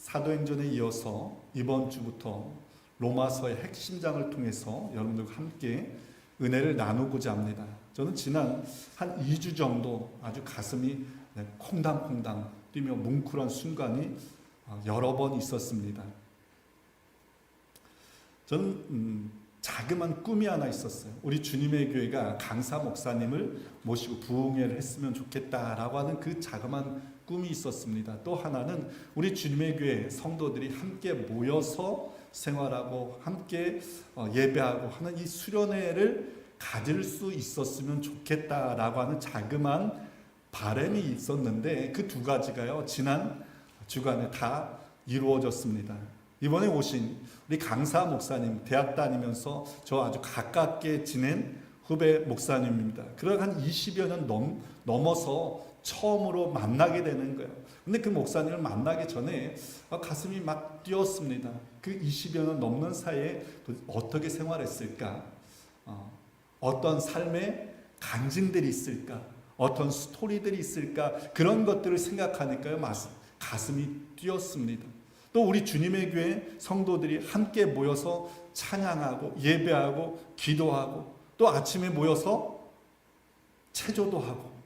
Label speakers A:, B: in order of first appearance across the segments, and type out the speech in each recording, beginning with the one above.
A: 사도행전에 이어서 이번 주부터 로마서의 핵심장을 통해서 여러분들과 함께 은혜를 나누고자 합니다. 저는 지난 한 2주 정도 아주 가슴이 콩당콩당 뛰며 뭉클한 순간이 여러 번 있었습니다. 저는 자그마한 꿈이 하나 있었어요. 우리 주님의 교회가 강사 목사님을 모시고 부흥회를 했으면 좋겠다라고 하는 그 자그마한 꿈이 있었습니다. 또 하나는 우리 주님의 교회 성도들이 함께 모여서 생활하고 함께 예배하고 하는 이 수련회를 가질 수 있었으면 좋겠다라고 하는 자그마한 바람이 있었는데 그 두 가지가요 지난 주간에 다 이루어졌습니다. 이번에 오신 우리 강사 목사님, 대학 다니면서 저 아주 가깝게 지낸 후배 목사님입니다. 그러다 한 20여 년 넘어서 처음으로 만나게 되는 거예요. 근데 그 목사님을 만나기 전에 가슴이 막 뛰었습니다. 그 20여 년 넘는 사이에 어떻게 생활했을까? 어떤 삶의 간증들이 있을까? 어떤 스토리들이 있을까? 그런 것들을 생각하니까요, 가슴이 뛰었습니다. 또 우리 주님의 교회 성도들이 함께 모여서 찬양하고 예배하고 기도하고 또 아침에 모여서 체조도 하고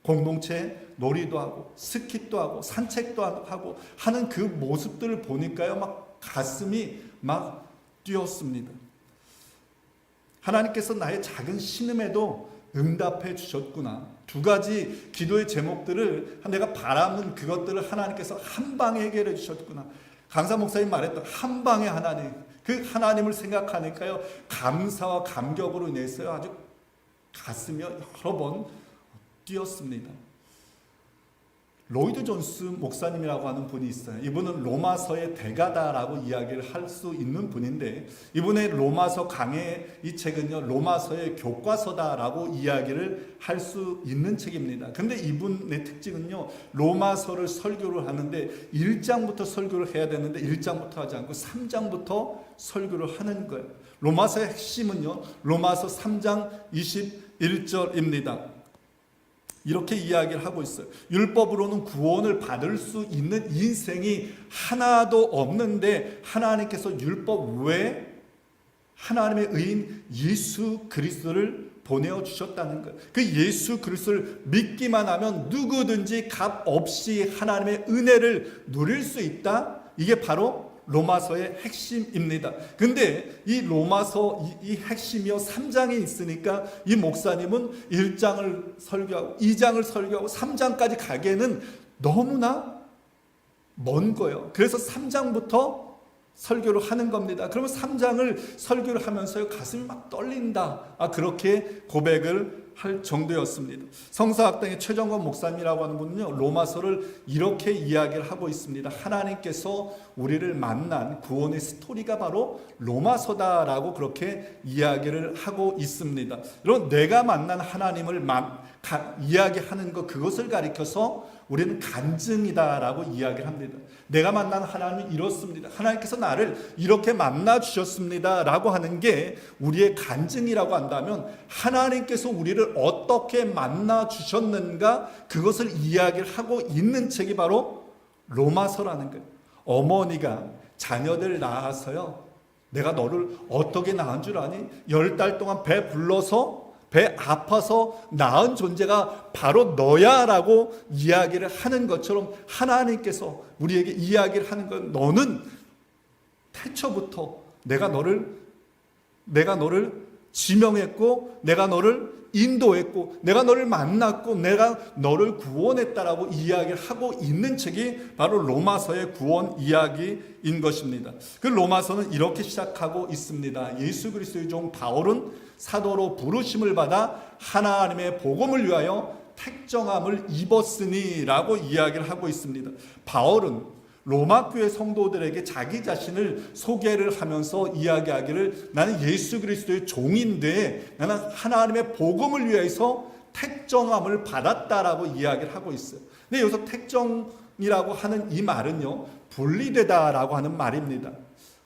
A: 공동체 놀이도 하고 스킷도 하고 산책도 하고 하는 그 모습들을 보니까요, 막 가슴이 막 뛰었습니다. 하나님께서 나의 작은 신음에도 응답해 주셨구나. 두 가지 기도의 제목들을 내가 바라는 그것들을 하나님께서 한 방에 해결해 주셨구나. 강사 목사님 말했던 한 방의 하나님, 그 하나님을 생각하니까요, 감사와 감격으로 인해서요 아주 가슴이 여러 번 뛰었습니다. 로이드 존스 목사님이라고 하는 분이 있어요. 이분은 로마서의 대가다라고 이야기를 할 수 있는 분인데, 이분의 로마서 강해 이 책은요 로마서의 교과서다라고 이야기를 할 수 있는 책입니다. 근데 이분의 특징은요, 로마서를 설교를 하는데 1장부터 설교를 해야 되는데 1장부터 하지 않고 3장부터 설교를 하는 거예요. 로마서의 핵심은요 로마서 3장 21절입니다. 이렇게 이야기를 하고 있어요. 율법으로는 구원을 받을 수 있는 인생이 하나도 없는데 하나님께서 율법 외에 하나님의 의인 예수 그리스도를 보내주셨다는 거예요. 그 예수 그리스도를 믿기만 하면 누구든지 값 없이 하나님의 은혜를 누릴 수 있다. 이게 바로 로마서의 핵심입니다. 근데 이 로마서 이 핵심이요 3장에 있으니까 이 목사님은 1장을 설교하고 2장을 설교하고 3장까지 가기에는 너무나 먼 거예요. 그래서 3장부터 설교를 하는 겁니다. 그러면 3장을 설교를 하면서요 가슴이 막 떨린다. 그렇게 고백을 할 정도였습니다. 성서학당의 최정권 목사님이라고 하는 분은요 로마서를 이렇게 이야기를 하고 있습니다. 하나님께서 우리를 만난 구원의 스토리가 바로 로마서다라고 그렇게 이야기를 하고 있습니다. 여러분, 내가 만난 하나님을 이야기하는 것, 그것을 가리켜서 우리는 간증이다라고 이야기를 합니다. 내가 만난 하나님이 이렇습니다. 하나님께서 나를 이렇게 만나 주셨습니다 라고 하는 게 우리의 간증이라고 한다면, 하나님께서 우리를 어떻게 만나 주셨는가, 그것을 이야기를 하고 있는 책이 바로 로마서라는 거예요. 어머니가 자녀들 낳아서요, 내가 너를 어떻게 낳은 줄 아니? 10달 동안 배 불러서 배 아파서 낳은 존재가 바로 너야 라고 이야기를 하는 것처럼 하나님께서 우리에게 이야기를 하는 건, 너는 태초부터 내가 너를 지명했고 내가 너를 인도했고 내가 너를 만났고 내가 너를 구원했다라고 이야기를 하고 있는 책이 바로 로마서의 구원 이야기인 것입니다. 그 로마서는 이렇게 시작하고 있습니다. 예수 그리스도의 종 바울은 사도로 부르심을 받아 하나님의 복음을 위하여 택정함을 입었으니 라고 이야기를 하고 있습니다. 바울은 로마 교회 성도들에게 자기 자신을 소개를 하면서 이야기하기를, 나는 예수 그리스도의 종인데 나는 하나님의 복음을 위해서 택정함을 받았다라고 이야기를 하고 있어요. 근데 여기서 택정이라고 하는 이 말은요 분리되다라고 하는 말입니다.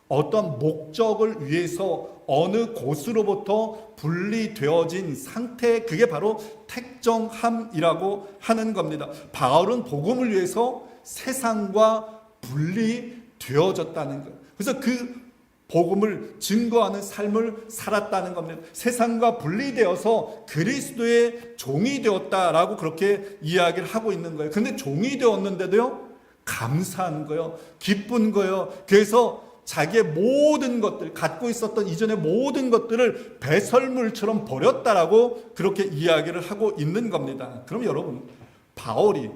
A: 어떤 목적을 위해서 어느 곳으로부터 분리되어진 상태, 그게 바로 택정함이라고 하는 겁니다. 바울은 복음을 위해서 세상과 분리되어졌다는 거예요. 그래서 그 복음을 증거하는 삶을 살았다는 겁니다. 세상과 분리되어서 그리스도의 종이 되었다라고 그렇게 이야기를 하고 있는 거예요. 근데 종이 되었는데도요, 감사한 거예요. 기쁜 거예요. 그래서 자기의 모든 것들, 갖고 있었던 이전의 모든 것들을 배설물처럼 버렸다라고 그렇게 이야기를 하고 있는 겁니다. 그럼 여러분, 바울이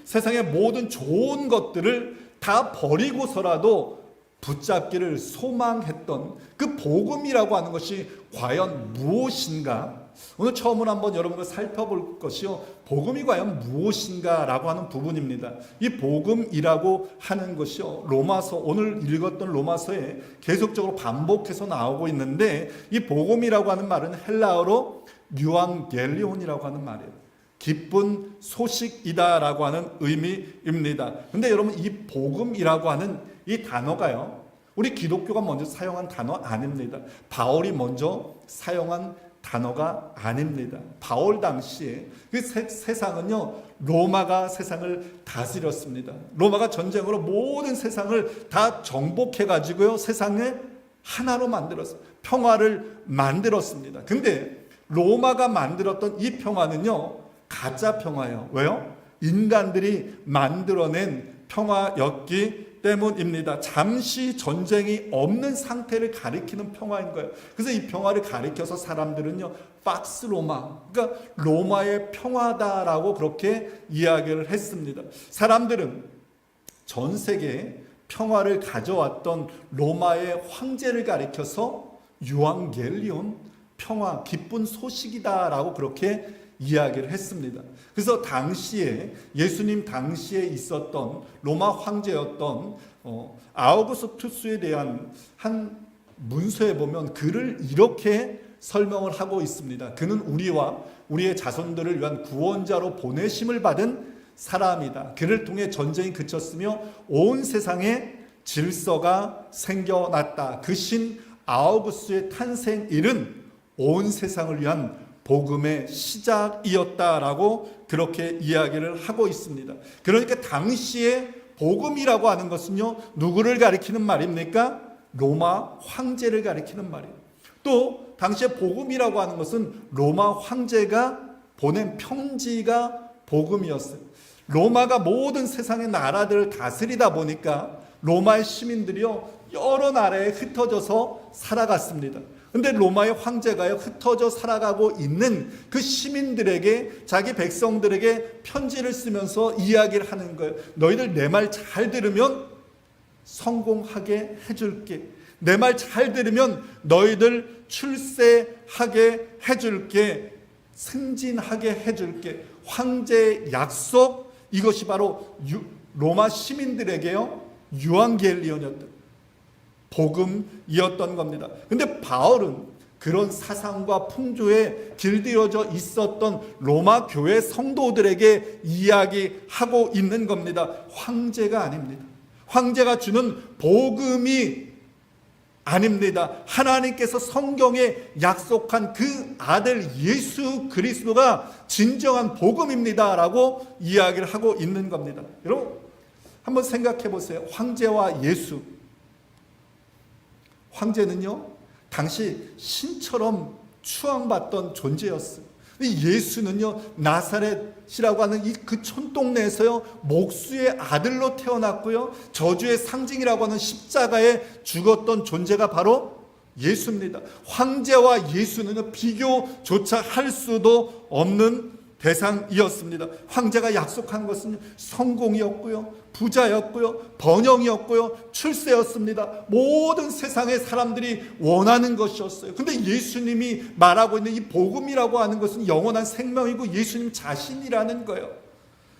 A: 세상의 모든 좋은 것들을 다 버리고서라도 붙잡기를 소망했던 그 복음이라고 하는 것이 과연 무엇인가? 오늘 처음으로 한번 여러분과 살펴볼 것이요, 복음이 과연 무엇인가 라고 하는 부분입니다. 이 복음이라고 하는 것이요, 로마서, 오늘 읽었던 로마서에 계속적으로 반복해서 나오고 있는데, 이 복음이라고 하는 말은 헬라어로 유앙겔리온이라고 하는 말이에요. 기쁜 소식이다 라고 하는 의미입니다. 근데 여러분, 이 복음이라고 하는 이 단어가요, 우리 기독교가 먼저 사용한 단어 아닙니다. 바울이 먼저 사용한 단어가 아닙니다. 바울 당시에 그 세상은요, 로마가 세상을 다스렸습니다. 로마가 전쟁으로 모든 세상을 다 정복해 가지고요, 세상을 하나로 만들었어요. 평화를 만들었습니다. 근데 로마가 만들었던 이 평화는요, 가짜 평화예요. 왜요? 인간들이 만들어낸 평화였기 때문입니다. 잠시 전쟁이 없는 상태를 가리키는 평화인 거예요. 그래서 이 평화를 가리켜서 사람들은요, 박스 로마, 그러니까 로마의 평화다라고 그렇게 이야기를 했습니다. 사람들은 전 세계에 평화를 가져왔던 로마의 황제를 가리켜서 유앙겔리온, 평화, 기쁜 소식이다라고 그렇게 이야기를 했습니다. 그래서 당시에 예수님 당시에 있었던 로마 황제였던 아우구스투스에 대한 한 문서에 보면 그를 이렇게 설명을 하고 있습니다. 그는 우리와 우리의 자손들을 위한 구원자로 보내심을 받은 사람이다. 그를 통해 전쟁이 그쳤으며 온 세상에 질서가 생겨났다. 그 신 아우구스의 탄생일은 온 세상을 위한 복음의 시작이었다라고 그렇게 이야기를 하고 있습니다. 그러니까 당시에 복음이라고 하는 것은요, 누구를 가리키는 말입니까? 로마 황제를 가리키는 말이에요. 또 당시에 복음이라고 하는 것은 로마 황제가 보낸 편지가 복음이었어요. 로마가 모든 세상의 나라들을 다스리다 보니까 로마의 시민들이요, 여러 나라에 흩어져서 살아갔습니다. 근데 로마의 황제가요, 흩어져 살아가고 있는 그 시민들에게, 자기 백성들에게 편지를 쓰면서 이야기를 하는 거예요. 너희들 내 말 잘 들으면 성공하게 해줄게. 내 말 잘 들으면 너희들 출세하게 해줄게. 승진하게 해줄게. 황제의 약속, 이것이 바로 로마 시민들에게요, 유앙겔리온이었던 복음이었던 겁니다. 근데 바울은 그런 사상과 풍조에 길들여져 있었던 로마 교회 성도들에게 이야기하고 있는 겁니다. 황제가 아닙니다. 황제가 주는 복음이 아닙니다. 하나님께서 성경에 약속한 그 아들 예수 그리스도가 진정한 복음입니다 라고 이야기를 하고 있는 겁니다. 여러분, 한번 생각해 보세요. 황제와 예수, 황제는요, 당시 신처럼 추앙받던 존재였어요. 예수는요, 나사렛이라고 하는 이 그 촌동네에서요, 목수의 아들로 태어났고요, 저주의 상징이라고 하는 십자가에 죽었던 존재가 바로 예수입니다. 황제와 예수는 비교조차 할 수도 없는 대상이었습니다. 황제가 약속한 것은 성공이었고요, 부자였고요, 번영이었고요, 출세였습니다. 모든 세상의 사람들이 원하는 것이었어요. 근데 예수님이 말하고 있는 이 복음이라고 하는 것은 영원한 생명이고 예수님 자신이라는 거예요.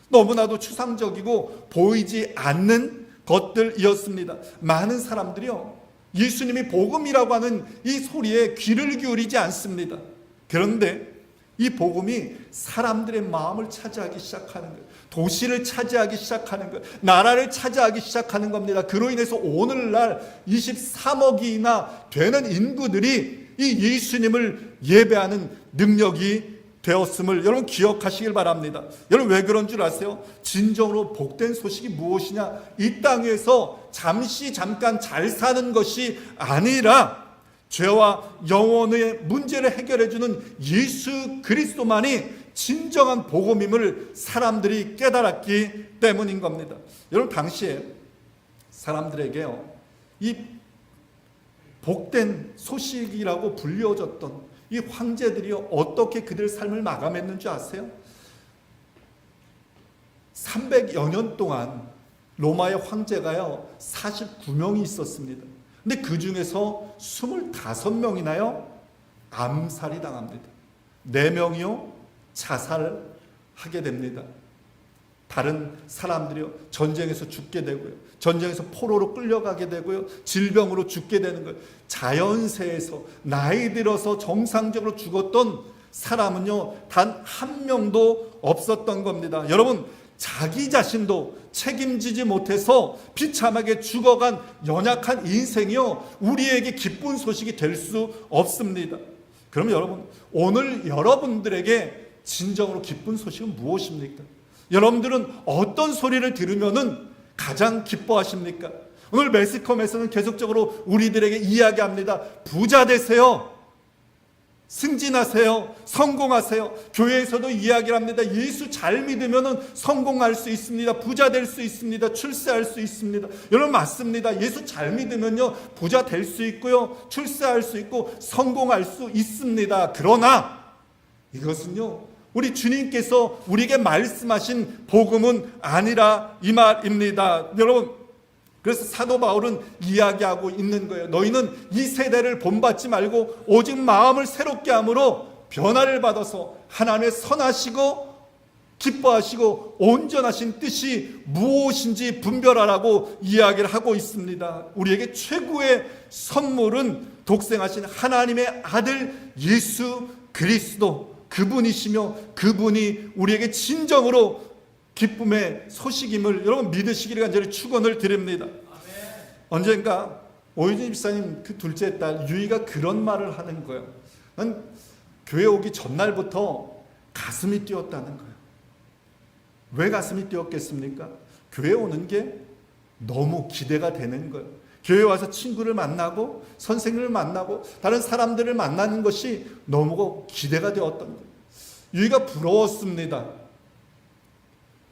A: 너무나도 추상적이고 보이지 않는 것들이었습니다. 많은 사람들이요, 예수님이 복음이라고 하는 이 소리에 귀를 기울이지 않습니다. 그런데 이 복음이 사람들의 마음을 차지하기 시작하는 거예요. 도시를 차지하기 시작하는 거예요. 나라를 차지하기 시작하는 겁니다. 그로 인해서 오늘날 23억이나 되는 인구들이 이 예수님을 예배하는 능력이 되었음을 여러분 기억하시길 바랍니다. 여러분 왜 그런 줄 아세요? 진정으로 복된 소식이 무엇이냐? 이 땅에서 잠깐 잘 사는 것이 아니라 죄와 영혼의 문제를 해결해주는 예수 그리스도만이 진정한 복음임을 사람들이 깨달았기 때문인 겁니다. 여러분 당시에 사람들에게요, 이 복된 소식이라고 불려졌던 이 황제들이 어떻게 그들의 삶을 마감했는 줄 아세요? 300여 년 동안 로마의 황제가요 49명이 있었습니다. 근데 그 중에서 25명이나요 암살이 당합니다. 4명이요 자살하게 됩니다. 다른 사람들이요 전쟁에서 죽게 되고요, 전쟁에서 포로로 끌려가게 되고요, 질병으로 죽게 되는 거예요. 자연세에서 나이 들어서 정상적으로 죽었던 사람은요 단 한 명도 없었던 겁니다. 여러분 자기 자신도 책임지지 못해서 비참하게 죽어간 연약한 인생이요 우리에게 기쁜 소식이 될 수 없습니다. 그럼 여러분 오늘 여러분들에게 진정으로 기쁜 소식은 무엇입니까? 여러분들은 어떤 소리를 들으면은 가장 기뻐하십니까? 오늘 매스컴에서는 계속적으로 우리들에게 이야기합니다. 부자 되세요. 승진하세요. 성공하세요. 교회에서도 이야기를 합니다. 예수 잘 믿으면은 성공할 수 있습니다. 부자 될 수 있습니다. 출세할 수 있습니다. 여러분 맞습니다. 예수 잘 믿으면요 부자 될 수 있고요, 출세할 수 있고 성공할 수 있습니다. 그러나 이것은요 우리 주님께서 우리에게 말씀하신 복음은 아니라 이 말입니다. 여러분 그래서 사도 바울은 이야기하고 있는 거예요. 너희는 이 세대를 본받지 말고 오직 마음을 새롭게 함으로 변화를 받아서 하나님의 선하시고 기뻐하시고 온전하신 뜻이 무엇인지 분별하라고 이야기를 하고 있습니다. 우리에게 최고의 선물은 독생하신 하나님의 아들 예수 그리스도, 그분이시며 그분이 우리에게 진정으로 기쁨의 소식임을 여러분 믿으시기를 간절히 축원을 드립니다. 아멘. 언젠가 오유진 집사님 그 둘째 딸 유이가 그런 말을 하는 거예요. 난 교회 오기 전날부터 가슴이 뛰었다는 거예요. 왜 가슴이 뛰었겠습니까? 교회 오는 게 너무 기대가 되는 거예요. 교회 와서 친구를 만나고 선생님을 만나고 다른 사람들을 만나는 것이 너무 기대가 되었던 거예요. 유이가 부러웠습니다.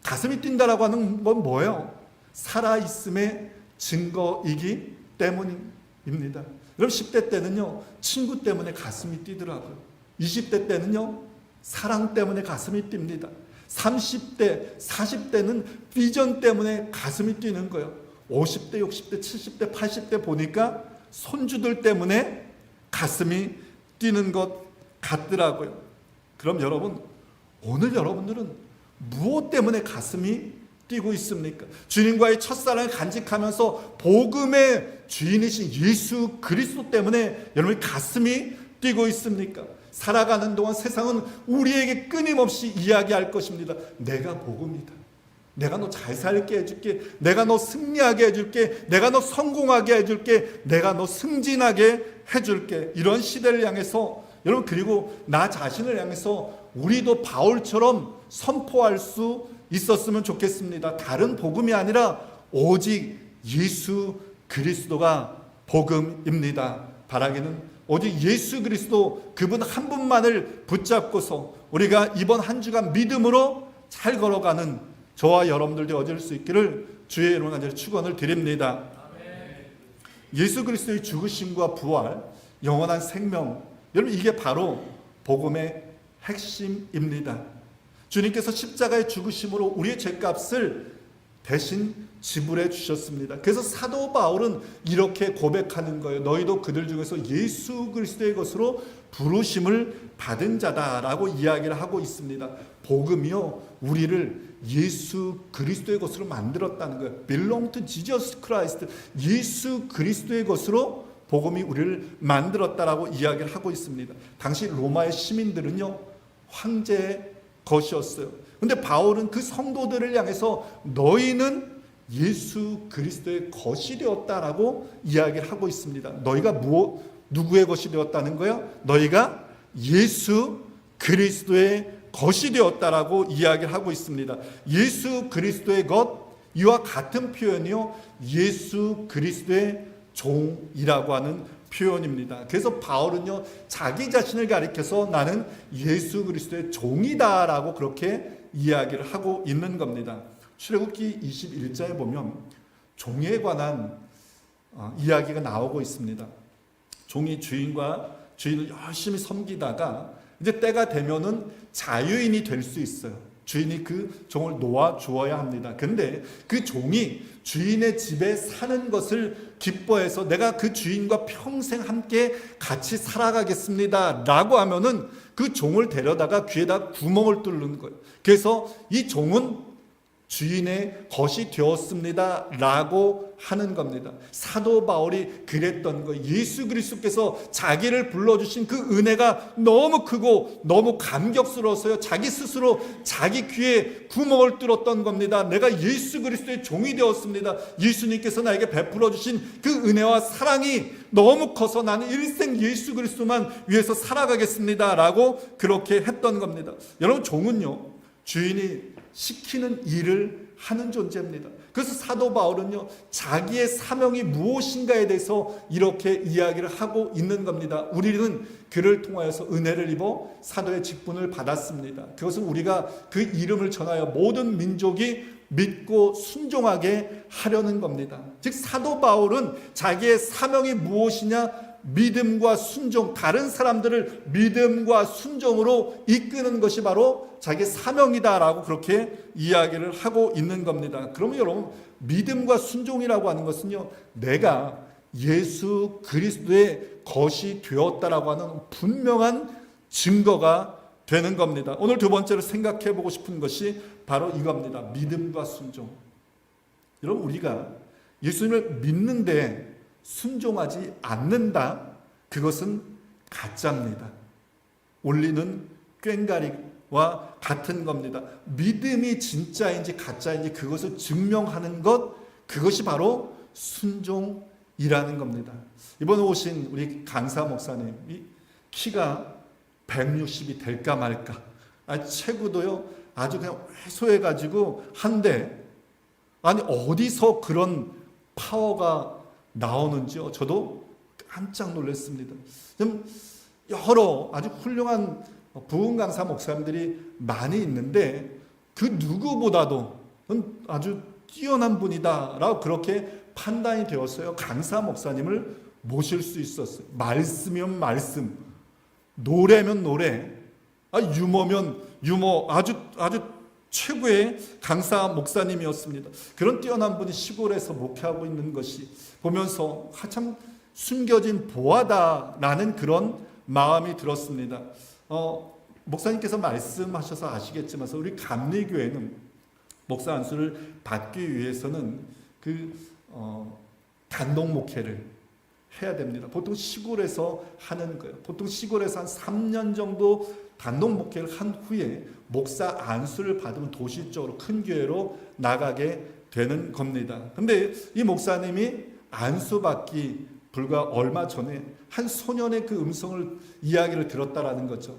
A: 가슴이 뛴다라고 하는 건 뭐예요? 살아있음의 증거이기 때문입니다. 그럼 10대 때는요 친구 때문에 가슴이 뛰더라고요. 20대 때는요 사랑 때문에 가슴이 뜁니다. 30대, 40대는 비전 때문에 가슴이 뛰는 거예요. 50대, 60대, 70대, 80대 보니까 손주들 때문에 가슴이 뛰는 것 같더라고요. 그럼 여러분 오늘 여러분들은 무엇 때문에 가슴이 뛰고 있습니까? 주님과의 첫사랑을 간직하면서 복음의 주인이신 예수 그리스도 때문에 여러분의 가슴이 뛰고 있습니까? 살아가는 동안 세상은 우리에게 끊임없이 이야기할 것입니다. 내가 복음이다. 내가 너 잘 살게 해줄게. 내가 너 승리하게 해줄게. 내가 너 성공하게 해줄게. 내가 너 승진하게 해줄게. 이런 시대를 향해서 여러분 그리고 나 자신을 향해서 우리도 바울처럼 선포할 수 있었으면 좋겠습니다. 다른 복음이 아니라 오직 예수 그리스도가 복음입니다. 바라기는 오직 예수 그리스도 그분 한 분만을 붙잡고서 우리가 이번 한 주간 믿음으로 잘 걸어가는 저와 여러분들도 얻을 수 있기를 주의 이름으로 간절히 축원을 드립니다. 예수 그리스도의 죽으심과 부활, 영원한 생명, 여러분 이게 바로 복음의 핵심입니다. 주님께서 십자가의 죽으심으로 우리의 죄값을 대신 지불해 주셨습니다. 그래서 사도 바울은 이렇게 고백하는 거예요. 너희도 그들 중에서 예수 그리스도의 것으로 부르심을 받은 자다라고 이야기를 하고 있습니다. 복음이요 우리를 예수 그리스도의 것으로 만들었다는 거예요. Belong to Jesus Christ. 예수 그리스도의 것으로 복음이 우리를 만들었다라고 이야기를 하고 있습니다. 당시 로마의 시민들은요 황제의 것이었어요. 근데 바울은 그 성도들을 향해서 너희는 예수 그리스도의 것이 되었다라고 이야기를 하고 있습니다. 너희가 누구의 것이 되었다는 거예요? 너희가 예수 그리스도의 것이 되었다라고 이야기를 하고 있습니다. 예수 그리스도의 것, 이와 같은 표현이요, 예수 그리스도의 종이라고 하는 표현입니다. 그래서 바울은요, 자기 자신을 가리켜서 나는 예수 그리스도의 종이다라고 그렇게 이야기를 하고 있는 겁니다. 출애굽기 21장에 보면 종에 관한 이야기가 나오고 있습니다. 종이 주인을 열심히 섬기다가 이제 때가 되면은 자유인이 될 수 있어요. 주인이 그 종을 놓아 주어야 합니다. 근데 그 종이 주인의 집에 사는 것을 기뻐해서 내가 그 주인과 평생 함께 같이 살아가겠습니다 라고 하면은 그 종을 데려다가 귀에다 구멍을 뚫는 거예요. 그래서 이 종은 주인의 것이 되었습니다 라고 하는 겁니다. 사도 바울이 그랬던 거예요. 예수 그리스도께서 자기를 불러주신 그 은혜가 너무 크고 너무 감격스러워서요, 자기 스스로 자기 귀에 구멍을 뚫었던 겁니다. 내가 예수 그리스도의 종이 되었습니다. 예수님께서 나에게 베풀어 주신 그 은혜와 사랑이 너무 커서 나는 일생 예수 그리스도만 위해서 살아가겠습니다 라고 그렇게 했던 겁니다. 여러분, 종은요, 주인이 시키는 일을 하는 존재입니다. 그래서 사도 바울은요, 자기의 사명이 무엇인가에 대해서 이렇게 이야기를 하고 있는 겁니다. 우리는 그를 통하여서 은혜를 입어 사도의 직분을 받았습니다. 그것은 우리가 그 이름을 전하여 모든 민족이 믿고 순종하게 하려는 겁니다. 즉, 사도 바울은 자기의 사명이 무엇이냐, 믿음과 순종, 다른 사람들을 믿음과 순종으로 이끄는 것이 바로 자기 사명이다라고 그렇게 이야기를 하고 있는 겁니다. 그러면 여러분, 믿음과 순종이라고 하는 것은요, 내가 예수 그리스도의 것이 되었다라고 하는 분명한 증거가 되는 겁니다. 오늘 두 번째로 생각해 보고 싶은 것이 바로 이겁니다. 믿음과 순종. 여러분, 우리가 예수님을 믿는데 순종하지 않는다, 그것은 가짜입니다. 올리는 꽹가리와 같은 겁니다. 믿음이 진짜인지 가짜인지 그것을 증명하는 것, 그것이 바로 순종이라는 겁니다. 이번에 오신 우리 강사 목사님이 키가 160이 될까 말까, 체구도요 아주 그냥 왜소해가지고 한데, 아니 어디서 그런 파워가 나오는지요, 저도 깜짝 놀랐습니다. 여러 아주 훌륭한 부흥 강사 목사님들이 많이 있는데 그 누구보다도 아주 뛰어난 분이다라고 그렇게 판단이 되었어요. 강사 목사님을 모실 수 있었어요. 말씀이면 말씀, 노래면 노래, 유머면 유머, 아주 최고의 강사 목사님이었습니다. 그런 뛰어난 분이 시골에서 목회하고 있는 것이 보면서 참 숨겨진 보화다라는 그런 마음이 들었습니다. 목사님께서 말씀하셔서 아시겠지만 우리 감리교회는 목사 안수를 받기 위해서는 단독 목회를 해야 됩니다. 보통 시골에서 하는 거예요. 보통 시골에서 한 3년 정도 단독 목회를 한 후에 목사 안수를 받으면 도시 쪽으로 큰 교회로 나가게 되는 겁니다. 근데 이 목사님이 안수받기 불과 얼마 전에 한 소년의 그 음성을 이야기를 들었다라는 거죠.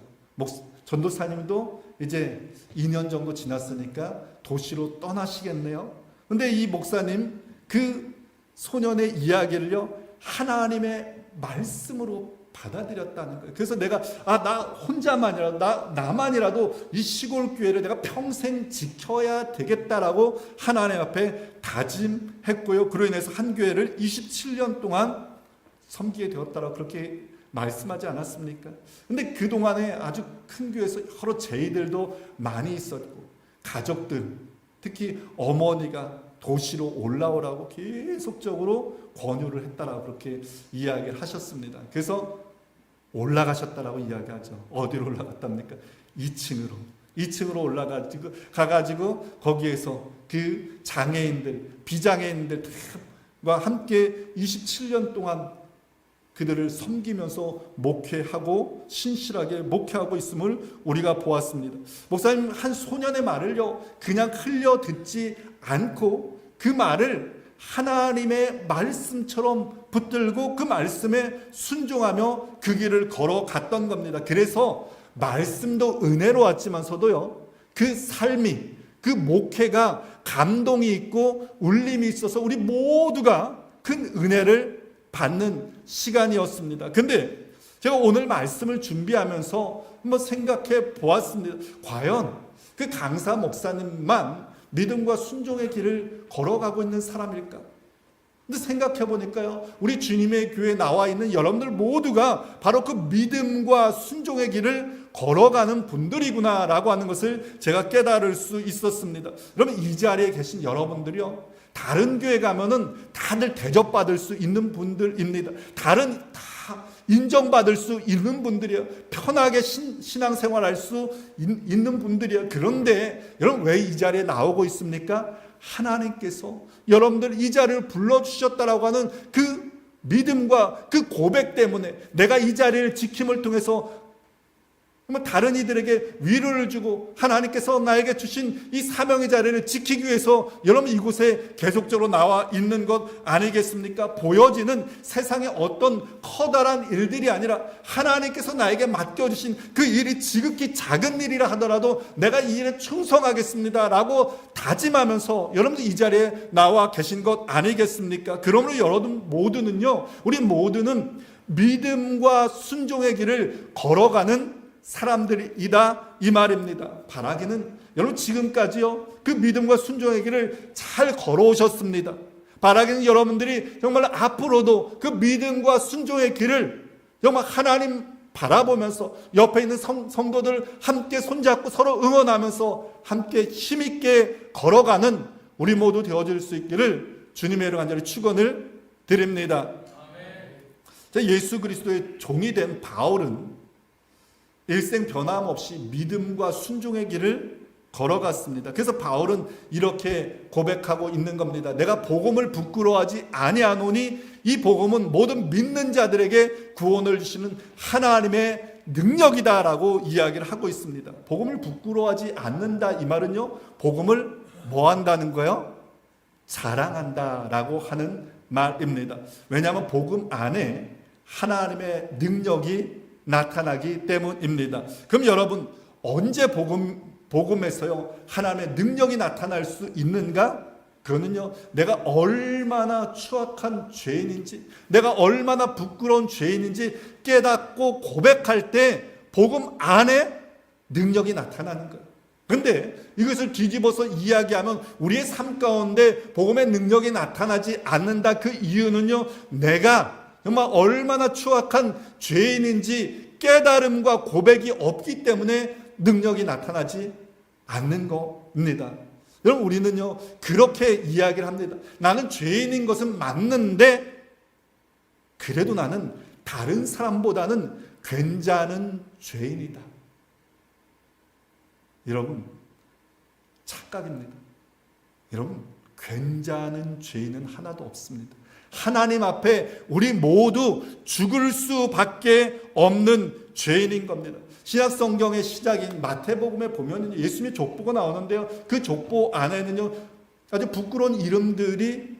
A: 전도사님도 이제 2년 정도 지났으니까 도시로 떠나시겠네요. 근데 이 목사님 그 소년의 이야기를요, 하나님의 말씀으로 받아들였다는 거예요. 그래서 내가 나 혼자만이라도 나만이라도 이 시골 교회를 내가 평생 지켜야 되겠다라고 하나님 앞에 다짐했고요. 그로 인해서 한 교회를 27년 동안 섬기게 되었다라고 그렇게 말씀하지 않았습니까? 근데 그동안에 아주 큰 교회에서 여러 제의들도 많이 있었고, 가족들, 특히 어머니가 도시로 올라오라고 계속적으로 권유를 했다라고 그렇게 이야기를 하셨습니다. 그래서 올라가셨다라고 이야기하죠. 어디로 올라갔답니까? 2층으로 올라가가지고 거기에서 그 장애인들, 비장애인들과 함께 27년 동안 그들을 섬기면서 목회하고 신실하게 목회하고 있음을 우리가 보았습니다. 목사님 한 소년의 말을요, 그냥 흘려 듣지 않고 그 말을 하나님의 말씀처럼 붙들고 그 말씀에 순종하며 그 길을 걸어갔던 겁니다. 그래서 말씀도 은혜로웠지만서도요, 그 삶이, 그 목회가 감동이 있고 울림이 있어서 우리 모두가 큰 은혜를 받는 시간이었습니다. 근데 제가 오늘 말씀을 준비하면서 한번 생각해 보았습니다. 과연 그 강사 목사님만 믿음과 순종의 길을 걸어가고 있는 사람일까? 근데 생각해 보니까요, 우리 주님의 교회에 나와 있는 여러분들 모두가 바로 그 믿음과 순종의 길을 걸어가는 분들이구나라고 하는 것을 제가 깨달을 수 있었습니다. 여러분, 이 자리에 계신 여러분들이요, 다른 교회 가면은 다들 대접받을 수 있는 분들입니다. 다 인정받을 수 있는 분들이요, 편하게 신앙생활할 수 있는 분들이요. 그런데 여러분, 왜 이 자리에 나오고 있습니까? 하나님께서 여러분들 이 자리를 불러주셨다라고 하는 그 믿음과 그 고백 때문에 내가 이 자리를 지킴을 통해서 다른 이들에게 위로를 주고 하나님께서 나에게 주신 이 사명의 자리를 지키기 위해서 여러분 이곳에 계속적으로 나와 있는 것 아니겠습니까? 보여지는 세상의 어떤 커다란 일들이 아니라 하나님께서 나에게 맡겨주신 그 일이 지극히 작은 일이라 하더라도 내가 이 일에 충성하겠습니다 라고 다짐하면서 여러분들 이 자리에 나와 계신 것 아니겠습니까? 그러므로 여러분 모두는요, 우리 모두는 믿음과 순종의 길을 걸어가는 사람들이다 이 말입니다. 바라기는 여러분 지금까지요, 그 믿음과 순종의 길을 잘 걸어오셨습니다. 바라기는 여러분들이 정말 앞으로도 그 믿음과 순종의 길을 정말 하나님 바라보면서 옆에 있는 성도들 함께 손잡고 서로 응원하면서 함께 힘있게 걸어가는 우리 모두 되어질 수 있기를 주님의 이름 간절히 축원을 드립니다. 예수 그리스도의 종이 된 바울은 일생 변함없이 믿음과 순종의 길을 걸어갔습니다. 그래서 바울은 이렇게 고백하고 있는 겁니다. 내가 복음을 부끄러워하지 아니하노니 이 복음은 모든 믿는 자들에게 구원을 주시는 하나님의 능력이다라고 이야기를 하고 있습니다. 복음을 부끄러워하지 않는다 이 말은요, 복음을 뭐 한다는 거예요? 자랑한다라고 하는 말입니다. 왜냐하면 복음 안에 하나님의 능력이 나타나기 때문입니다. 그럼 여러분, 언제 복음에서요 하나님의 능력이 나타날 수 있는가? 그거는요, 내가 얼마나 추악한 죄인인지, 내가 얼마나 부끄러운 죄인인지 깨닫고 고백할 때 복음 안에 능력이 나타나는 거예요. 근데 이것을 뒤집어서 이야기하면 우리의 삶 가운데 복음의 능력이 나타나지 않는다. 그 이유는요, 내가 정말 얼마나 추악한 죄인인지 깨달음과 고백이 없기 때문에 능력이 나타나지 않는 겁니다. 여러분, 우리는요 그렇게 이야기를 합니다. 나는 죄인인 것은 맞는데 그래도 나는 다른 사람보다는 괜찮은 죄인이다. 여러분, 착각입니다. 여러분, 괜찮은 죄인은 하나도 없습니다. 하나님 앞에 우리 모두 죽을 수밖에 없는 죄인인 겁니다. 신약 성경의 시작인 마태복음에 보면 예수님의 족보가 나오는데요, 그 족보 안에는요 아주 부끄러운 이름들이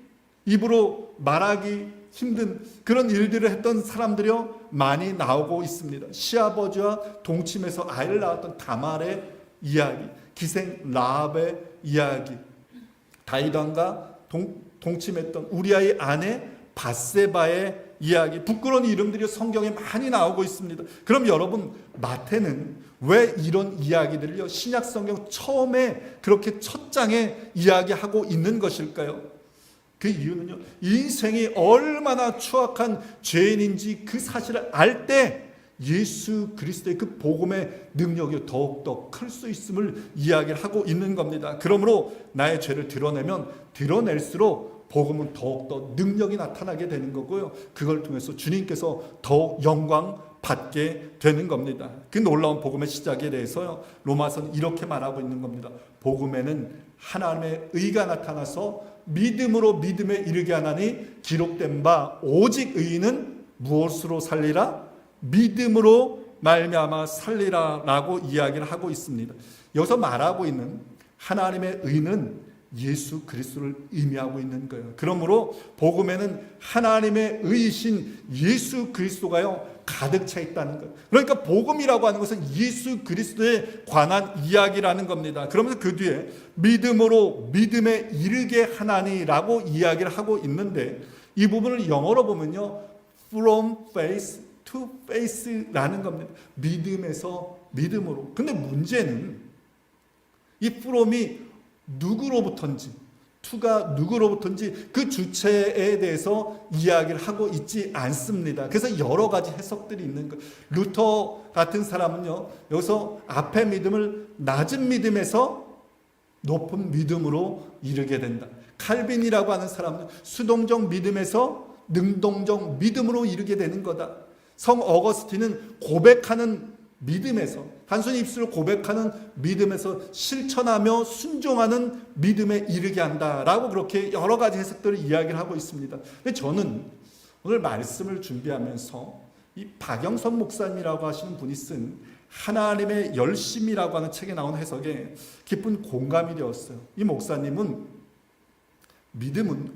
A: 입으로 말하기 힘든 그런 일들을 했던 사람들이요 많이 나오고 있습니다. 시아버지와 동침해서 아이를 낳았던 다말의 이야기, 기생 라합의 이야기, 다윗왕과 동침했던 우리아의 아내 밧세바의 이야기, 부끄러운 이름들이 성경에 많이 나오고 있습니다. 그럼 여러분, 마태는 왜 이런 이야기들을요 신약 성경 처음에 그렇게 첫 장에 이야기하고 있는 것일까요? 그 이유는요, 인생이 얼마나 추악한 죄인인지 그 사실을 알 때 예수 그리스도의 그 복음의 능력이 더욱더 클 수 있음을 이야기를 하고 있는 겁니다. 그러므로 나의 죄를 드러내면 드러낼수록 복음은 더욱더 능력이 나타나게 되는 거고요, 그걸 통해서 주님께서 더욱 영광 받게 되는 겁니다. 그 놀라운 복음의 시작에 대해서요 로마서는 이렇게 말하고 있는 겁니다. 복음에는 하나님의 의가 나타나서 믿음으로 믿음에 이르게 하나니 기록된 바 오직 의인은 무엇으로 살리라? 믿음으로 말미암아 살리라라고 이야기를 하고 있습니다. 여기서 말하고 있는 하나님의 의는 예수 그리스도를 의미하고 있는 거예요. 그러므로 복음에는 하나님의 의이신 예수 그리스도가요 가득 차 있다는 거예요. 그러니까 복음이라고 하는 것은 예수 그리스도에 관한 이야기라는 겁니다. 그러면서 그 뒤에 믿음으로 믿음에 이르게 하나니라고 이야기를 하고 있는데, 이 부분을 영어로 보면요 from faith to faith라는 겁니다. 믿음에서 믿음으로. 근데 문제는 이 from이 누구로부터인지, to가 누구로부터인지 그 주체에 대해서 이야기를 하고 있지 않습니다. 그래서 여러 가지 해석들이 있는 거예요. 루터 같은 사람은요 여기서 앞에 믿음을 낮은 믿음에서 높은 믿음으로 이르게 된다. 칼빈이라고 하는 사람은 수동적 믿음에서 능동적 믿음으로 이르게 되는 거다. 성 어거스틴은 고백하는 믿음에서, 단순히 입술로 고백하는 믿음에서 실천하며 순종하는 믿음에 이르게 한다라고 그렇게 여러 가지 해석들을 이야기를 하고 있습니다. 근데 저는 오늘 말씀을 준비하면서 이 박영선 목사님이라고 하시는 분이 쓴 하나님의 열심이라고 하는 책에 나온 해석에 깊은 공감이 되었어요. 이 목사님은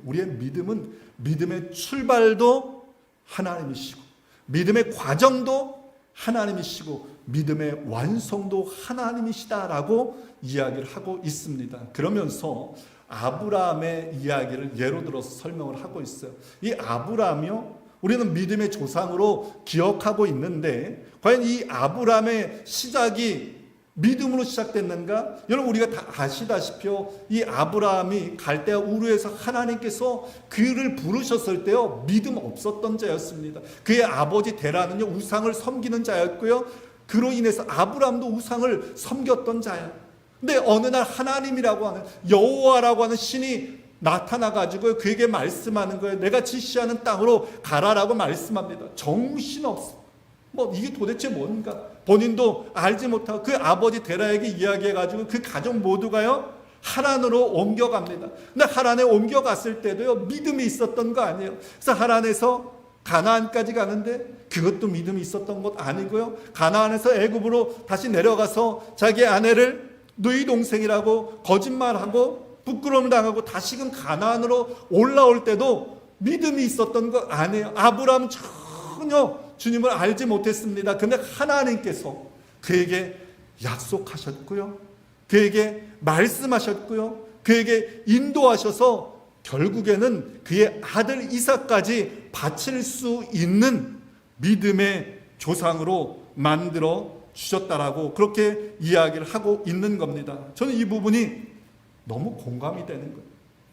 A: 우리의 믿음은 믿음의 출발도 하나님이시고 믿음의 과정도 하나님이시고 믿음의 완성도 하나님이시다라고 이야기를 하고 있습니다. 그러면서 아브라함의 이야기를 예로 들어서 설명을 하고 있어요. 이 아브라함이요, 우리는 믿음의 조상으로 기억하고 있는데 과연 이 아브라함의 시작이 믿음으로 시작됐는가? 여러분 우리가 다 아시다시피 이 아브라함이 갈대아 우르에서 하나님께서 그를 부르셨을 때요 믿음 없었던 자였습니다. 그의 아버지 데라는요 우상을 섬기는 자였고요, 그로 인해서 아브라함도 우상을 섬겼던 자예요. 근데 어느 날 하나님이라고 하는 여호와라고 하는 신이 나타나가지고 그에게 말씀하는 거예요. 내가 지시하는 땅으로 가라라고 말씀합니다. 정신없어. 이게 도대체 뭔가 본인도 알지 못하고 그 아버지 데라에게 이야기해가지고 그 가족 모두가요 하란으로 옮겨갑니다. 근데 하란에 옮겨갔을 때도요 믿음이 있었던 거 아니에요. 그래서 하란에서 가나안까지 가는데 그것도 믿음이 있었던 것 아니고요, 가나안에서 애굽으로 다시 내려가서 자기 아내를 너희 동생이라고 거짓말하고 부끄러움을 당하고 다시금 가나안으로 올라올 때도 믿음이 있었던 것 아니에요. 아브라함은 전혀 주님을 알지 못했습니다. 근데 하나님께서 그에게 약속하셨고요, 그에게 말씀하셨고요, 그에게 인도하셔서 결국에는 그의 아들 이삭까지 바칠 수 있는 믿음의 조상으로 만들어 주셨다라고 그렇게 이야기를 하고 있는 겁니다. 저는 이 부분이 너무 공감이 되는 거예요.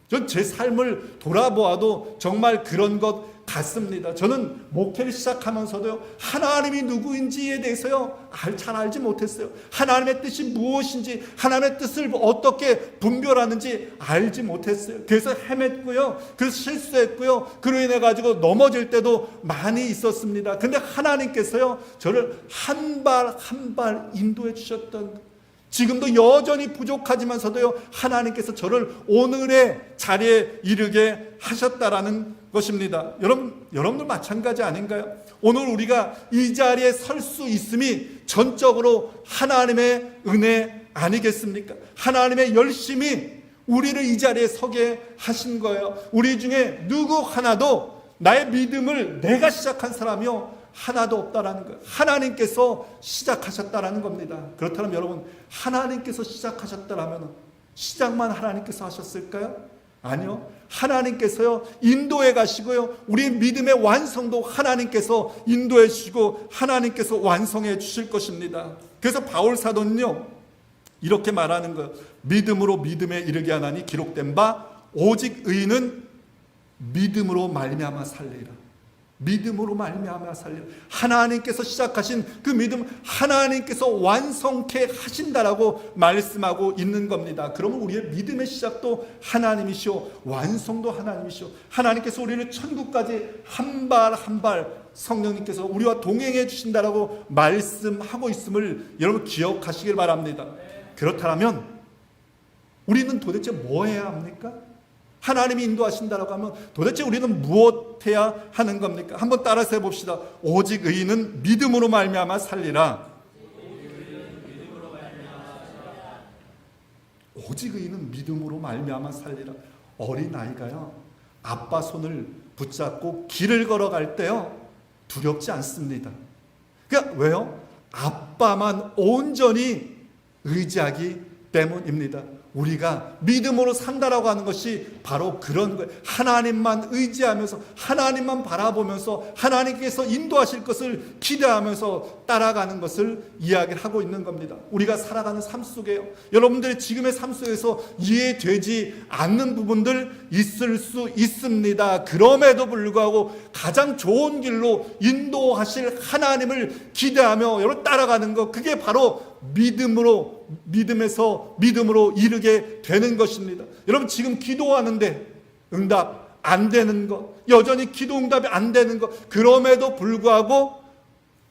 A: 전 제 삶을 돌아보아도 정말 그런 것 같습니다. 저는 목회를 시작하면서도요 하나님이 누구인지에 대해서요 잘 알지 못했어요. 하나님의 뜻이 무엇인지, 하나님의 뜻을 어떻게 분별하는지 알지 못했어요. 그래서 헤맸고요, 그래서 실수했고요, 그로 인해 가지고 넘어질 때도 많이 있었습니다. 근데 하나님께서요 저를 한 발 한 발 인도해 주셨던, 지금도 여전히 부족하지만서도요 하나님께서 저를 오늘의 자리에 이르게 하셨다라는 것입니다. 여러분들 마찬가지 아닌가요? 오늘 우리가 이 자리에 설 수 있음이 전적으로 하나님의 은혜 아니겠습니까? 하나님의 열심이 우리를 이 자리에 서게 하신 거예요. 우리 중에 누구 하나도 나의 믿음을 내가 시작한 사람이요 하나도 없다라는 거예요. 하나님께서 시작하셨다라는 겁니다. 그렇다면 여러분, 하나님께서 시작하셨다라면 시작만 하나님께서 하셨을까요? 아니요. 하나님께서요 인도해 가시고요, 우리 믿음의 완성도 하나님께서 인도해 주시고 하나님께서 완성해 주실 것입니다. 그래서 바울 사도는요 이렇게 말하는 거예요. 믿음으로 믿음에 이르게 하나니 기록된 바 오직 의인은 믿음으로 말미암아 살리라. 믿음으로 말미암아 살리라. 하나님께서 시작하신 그 믿음 하나님께서 완성케 하신다라고 말씀하고 있는 겁니다. 그러면 우리의 믿음의 시작도 하나님이시오, 완성도 하나님이시오. 하나님께서 우리를 천국까지 한 발 한 발 성령님께서 우리와 동행해 주신다라고 말씀하고 있음을 여러분 기억하시길 바랍니다. 그렇다면 우리는 도대체 뭐 해야 합니까? 하나님이 인도하신다라고 하면 도대체 우리는 무엇 해야 하는 겁니까? 한번 따라서 해봅시다. 오직 의인은 믿음으로 말미암아 살리라. 오직 의인은 믿음으로 말미암아 살리라. 어린아이가요, 아빠 손을 붙잡고 길을 걸어갈 때요, 두렵지 않습니다. 그러니까 왜요? 아빠만 온전히 의지하기 때문입니다. 우리가 믿음으로 산다라고 하는 것이 바로 그런 거예요. 하나님만 의지하면서, 하나님만 바라보면서, 하나님께서 인도하실 것을 기대하면서 따라가는 것을 이야기를 하고 있는 겁니다. 우리가 살아가는 삶 속에요, 여러분들의 지금의 삶 속에서 이해되지 않는 부분들 있을 수 있습니다. 그럼에도 불구하고 가장 좋은 길로 인도하실 하나님을 기대하며 여러분 따라가는 것, 그게 바로 믿음에서 믿음으로 이르게 되는 것입니다. 여러분 지금 기도하는데 응답 안 되는 것, 여전히 기도 응답이 안 되는 것, 그럼에도 불구하고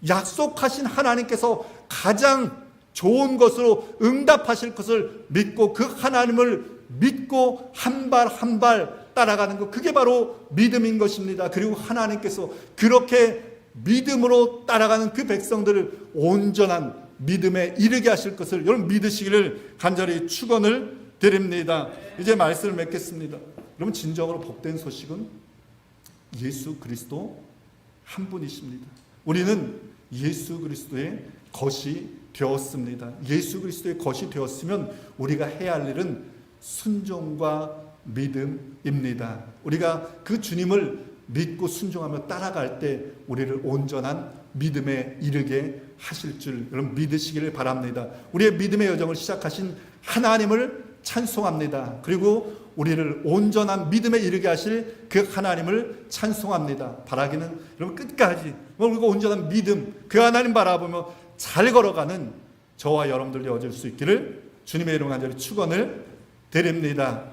A: 약속하신 하나님께서 가장 좋은 것으로 응답하실 것을 믿고 그 하나님을 믿고 한 발 한 발 따라가는 것, 그게 바로 믿음인 것입니다. 그리고 하나님께서 그렇게 믿음으로 따라가는 그 백성들을 온전한 믿음에 이르게 하실 것을 여러분 믿으시기를 간절히 축원을 드립니다. 이제 말씀을 맺겠습니다. 여러분 진정으로 복된 소식은 예수 그리스도 한 분이십니다. 우리는 예수 그리스도의 것이 되었습니다. 예수 그리스도의 것이 되었으면 우리가 해야 할 일은 순종과 믿음입니다. 우리가 그 주님을 믿고 순종하며 따라갈 때 우리를 온전한 믿음에 이르게 하실 줄 여러분 믿으시기를 바랍니다. 우리의 믿음의 여정을 시작하신 하나님을 찬송합니다. 그리고 우리를 온전한 믿음에 이르게 하실 그 하나님을 찬송합니다. 바라기는 여러분 끝까지 우리가 온전한 믿음, 그 하나님 바라보며 잘 걸어가는 저와 여러분들 되어질 수 있기를 주님의 이름 간절히 축원을 드립니다.